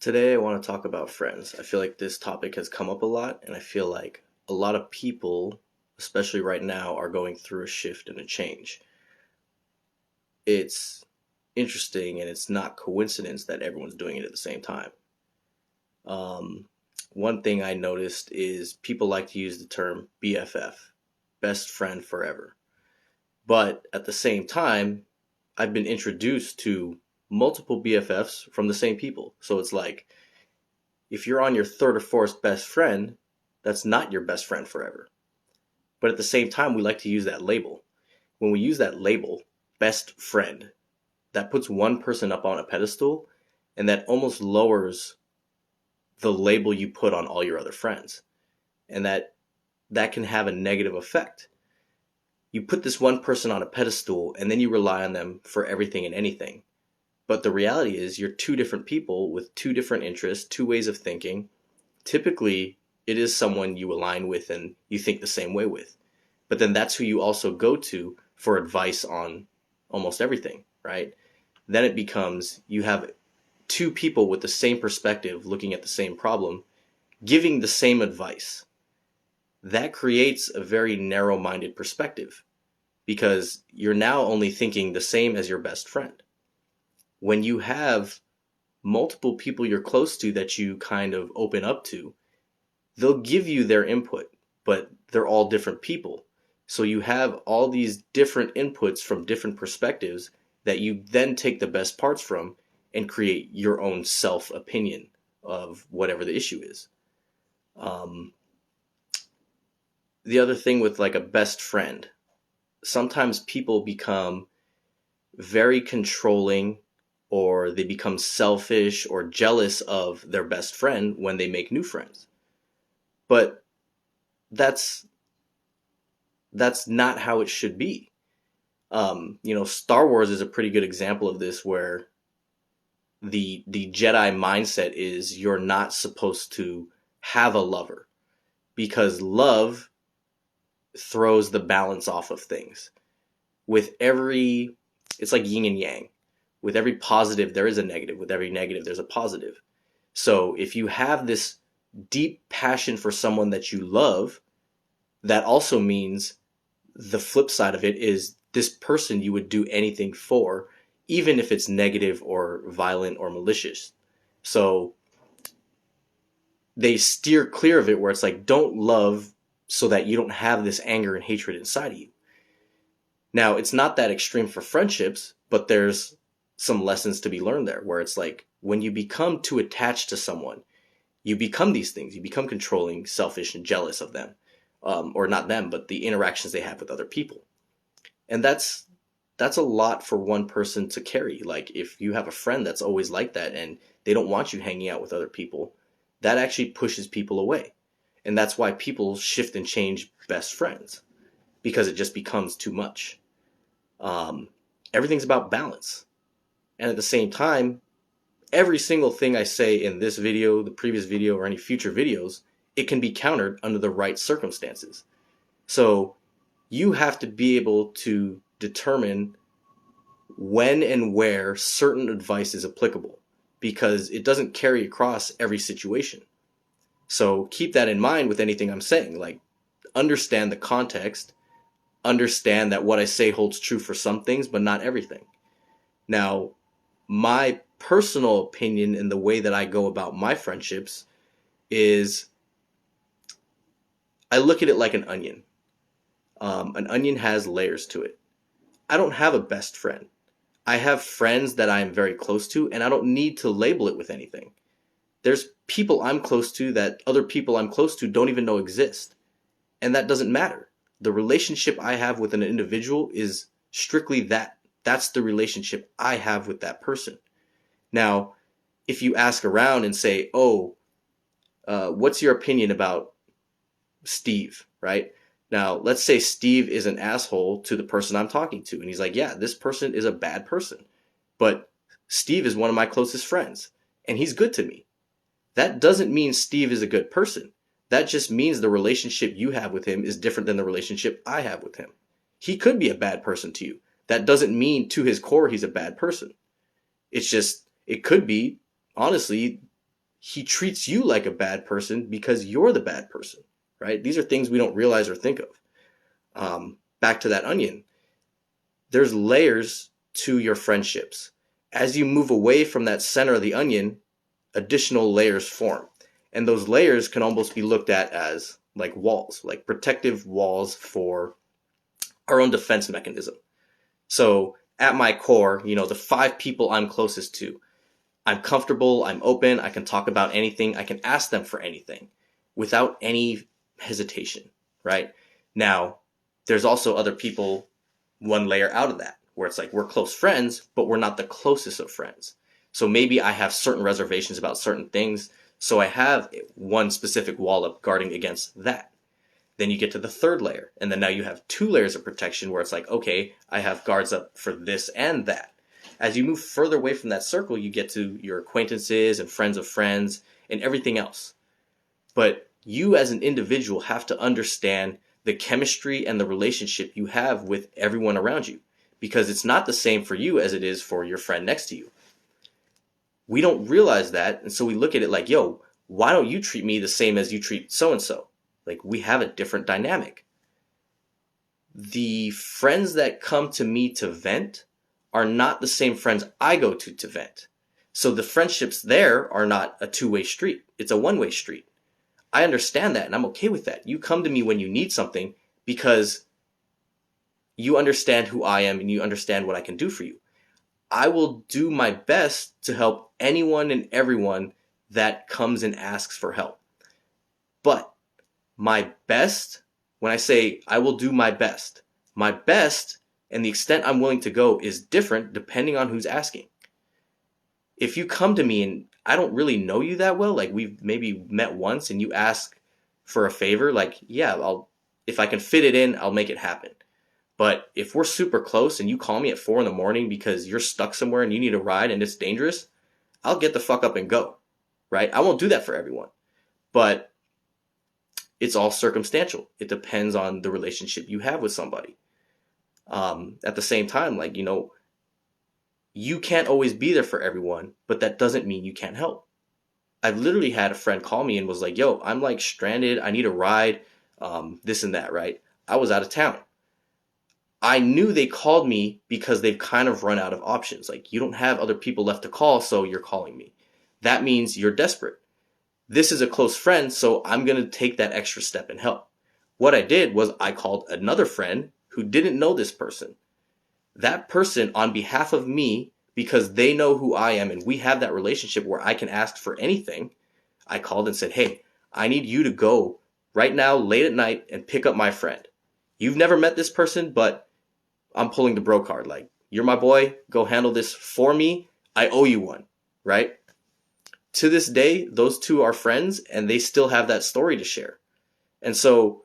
Today, I want to talk about friends. I feel like this topic has come up a lot, and I feel like a lot of people, especially right now, are going through a shift and a change. It's interesting and it's not coincidence that everyone's doing it at the same time. Um, One thing I noticed is people like to use the term BFF, best friend forever. But at the same time, I've been introduced to multiple BFFs from the same people. So it's like, if you're on your third or fourth best friend, that's not your best friend forever. But at the same time, we like to use that label. When we use that label, best friend, that puts one person up on a pedestal and that almost lowers the label you put on all your other friends. And that can have a negative effect. You put this one person on a pedestal and then you rely on them for everything and anything. But the reality is you're two different people with two different interests, two ways of thinking. Typically, it is someone you align with and you think the same way with. But then that's who you also go to for advice on almost everything, right? Then it becomes you have two people with the same perspective looking at the same problem, giving the same advice. That creates a very narrow minded perspective because you're now only thinking the same as your best friend. When you have multiple people you're close to that you kind of open up to, they'll give you their input, but they're all different people. So you have all these different inputs from different perspectives that you then take the best parts from and create your own self opinion of whatever the issue is. Um, the other thing with like a best friend, sometimes people become very controlling or they become selfish or jealous of their best friend when they make new friends. But that's that's not how it should be. Star Wars is a pretty good example of this, where the Jedi mindset is you're not supposed to have a lover because love throws the balance off of things. With every, it's like yin and yang. With every positive, there is a negative. With every negative, there's a positive. So if you have this deep passion for someone that you love, that also means the flip side of it is this person you would do anything for, even if it's negative or violent or malicious. So they steer clear of it where it's like, don't love so that you don't have this anger and hatred inside of you. Now, it's not that extreme for friendships, but there's some lessons to be learned there where it's like when you become too attached to someone, you become these things. You become controlling, selfish, and jealous of them. Or not them, but the interactions they have with other people. And that's a lot for one person to carry. Like if you have a friend that's always like that and they don't want you hanging out with other people, that actually pushes people away. And that's why people shift and change best friends, because it just becomes too much. Um, Everything's about balance. And at the same time, every single thing I say in this video, the previous video, or any future videos, it can be countered under the right circumstances. So you have to be able to determine when and where certain advice is applicable because it doesn't carry across every situation. So keep that in mind with anything I'm saying. Like, understand the context, understand that what I say holds true for some things, but not everything. Now, my personal opinion and the way that I go about my friendships is I look at it like an onion. An onion has layers to it. I don't have a best friend. I have friends that I am very close to, and I don't need to label it with anything. There's people I'm close to that other people I'm close to don't even know exist. And that doesn't matter. The relationship I have with an individual is strictly that. That's the relationship I have with that person. Now, if you ask around and say, oh, what's your opinion about Steve, right? Now, let's say Steve is an asshole to the person I'm talking to. And he's like, yeah, this person is a bad person. But Steve is one of my closest friends. And he's good to me. That doesn't mean Steve is a good person. That just means the relationship you have with him is different than the relationship I have with him. He could be a bad person to you. That doesn't mean to his core he's a bad person. It's just, it could be, honestly, he treats you like a bad person because you're the bad person, right? These are things we don't realize or think of. Back to that onion, there's layers to your friendships. As you move away from that center of the onion, additional layers form. And those layers can almost be looked at as like walls, like protective walls for our own defense mechanism. So at my core, the 5 people I'm closest to, I'm comfortable, I'm open, I can talk about anything, I can ask them for anything without any hesitation, right? Now, there's also other people one layer out of that, where it's like we're close friends, but we're not the closest of friends. So maybe I have certain reservations about certain things, so I have one specific wall up guarding against that. Then you get to the third layer, and then now you have 2 layers of protection where it's like, okay, I have guards up for this and that. As you move further away from that circle, you get to your acquaintances and friends of friends and everything else. But you as an individual have to understand the chemistry and the relationship you have with everyone around you, because it's not the same for you as it is for your friend next to you. We don't realize that, and so we look at it like, yo, why don't you treat me the same as you treat so-and-so? Like, we have a different dynamic. The friends that come to me to vent are not the same friends I go to vent. So the friendships there are not a 2-way street. It's a 1-way street. I understand that, and I'm okay with that. You come to me when you need something because you understand who I am and you understand what I can do for you. I will do my best to help anyone and everyone that comes and asks for help. But my best, when I say I will do my best and the extent I'm willing to go is different depending on who's asking. If you come to me and I don't really know you that well, like we've maybe met once and you ask for a favor, like, yeah, if I can fit it in, I'll make it happen. But if we're super close and you call me at 4 a.m. because you're stuck somewhere and you need a ride and it's dangerous, I'll get the fuck up and go, right? I won't do that for everyone, but it's all circumstantial. It depends on the relationship you have with somebody. At the same time, like, you can't always be there for everyone, but that doesn't mean you can't help. I've literally had a friend call me and was like, yo, I'm like stranded. I need a ride, this and that, right? I was out of town. I knew they called me because they've kind of run out of options. Like, you don't have other people left to call, so you're calling me. That means you're desperate. This is a close friend, so I'm going to take that extra step and help. What I did was I called another friend who didn't know this person. That person, on behalf of me, because they know who I am and we have that relationship where I can ask for anything, I called and said, hey, I need you to go right now late at night and pick up my friend. You've never met this person, but I'm pulling the bro card. Like, you're my boy. Go handle this for me. I owe you one, right? To this day, those two are friends and they still have that story to share. And so,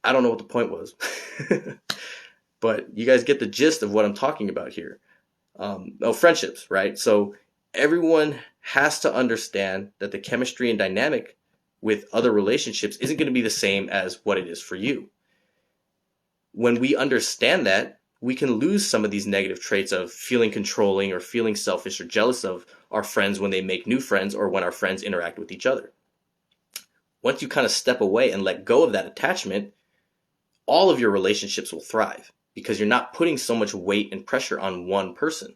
I don't know what the point was, but you guys get the gist of what I'm talking about here. Friendships, right? So everyone has to understand that the chemistry and dynamic with other relationships isn't going to be the same as what it is for you. When we understand that, we can lose some of these negative traits of feeling controlling or feeling selfish or jealous of our friends when they make new friends or when our friends interact with each other. Once you kind of step away and let go of that attachment, all of your relationships will thrive because you're not putting so much weight and pressure on one person.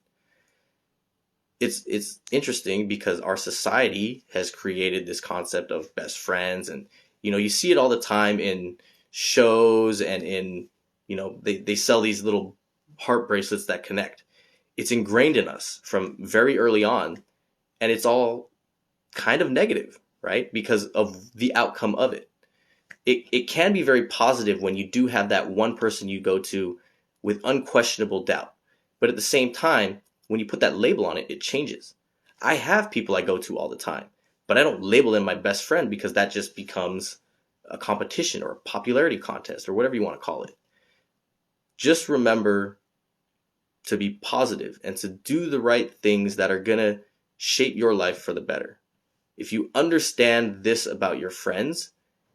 It's interesting because our society has created this concept of best friends, and you see it all the time in shows and in they sell these little heart bracelets that connect. It's ingrained in us from very early on, and it's all kind of negative, right? Because of the outcome of it. It can be very positive when you do have that one person you go to with unquestionable doubt. But at the same time, when you put that label on it, it changes. I have people I go to all the time, but I don't label them my best friend because that just becomes a competition or a popularity contest or whatever you want to call it. Just remember to be positive and to do the right things that are going to shape your life for the better. If you understand this about your friends,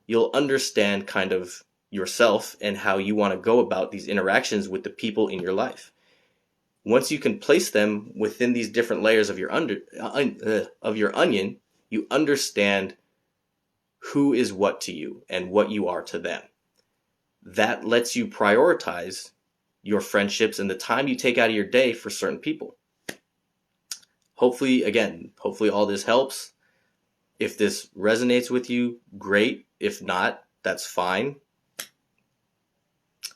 you'll understand kind of yourself and how you want to go about these interactions with the people in your life. Once you can place them within these different layers of your of your onion, you understand who is what to you and what you are to them. That lets you prioritize your friendships and the time you take out of your day for certain people. Hopefully all this helps. If this resonates with you, great. If not, that's fine.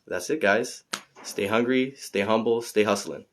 That's it, guys. Stay hungry, stay humble, stay hustling.